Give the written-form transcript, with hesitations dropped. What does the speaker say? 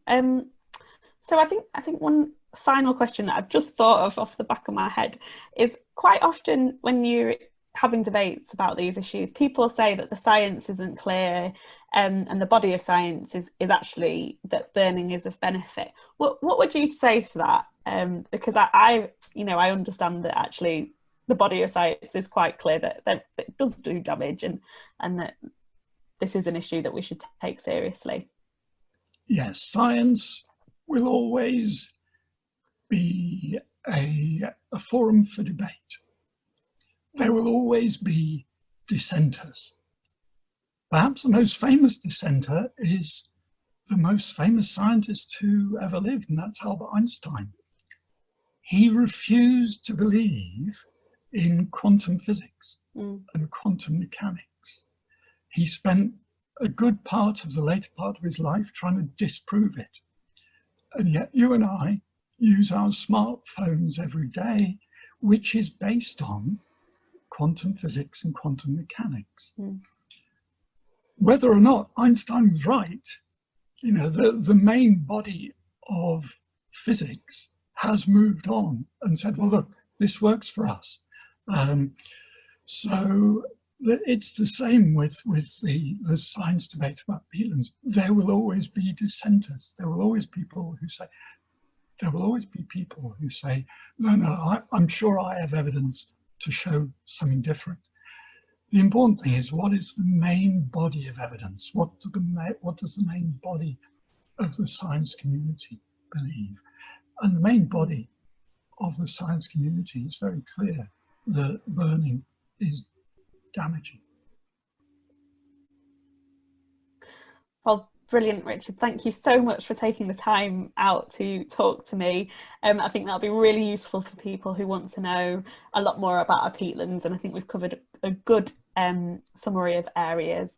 So I think one final question that I've just thought of off the back of my head is quite often when you're having debates about these issues, people say that the science isn't clear, and the body of science is actually that burning is of benefit. What would you say to that? Because I understand that actually the body of science is quite clear that it does do damage, and that this is an issue that we should take seriously. Yes, science will always be a forum for debate. There will always be dissenters. Perhaps the most famous dissenter is the most famous scientist who ever lived, and that's Albert Einstein. He refused to believe in quantum physics and quantum mechanics. He spent a good part of the later part of his life trying to disprove it. And yet you and I use our smartphones every day, which is based on quantum physics and quantum mechanics. Whether or not Einstein was right, the main body of physics has moved on and said, well, look, this works for us. So it's the same with the science debate about peatlands. There will always be dissenters. There will always be people who say, no, I'm sure I have evidence to show something different. The important thing is, what is the main body of evidence? What does the main body of the science community believe? And the main body of the science community is very clear that burning is damaging. Well, brilliant, Richard. Thank you so much for taking the time out to talk to me. I think that'll be really useful for people who want to know a lot more about our peatlands, and I think we've covered a good summary of areas.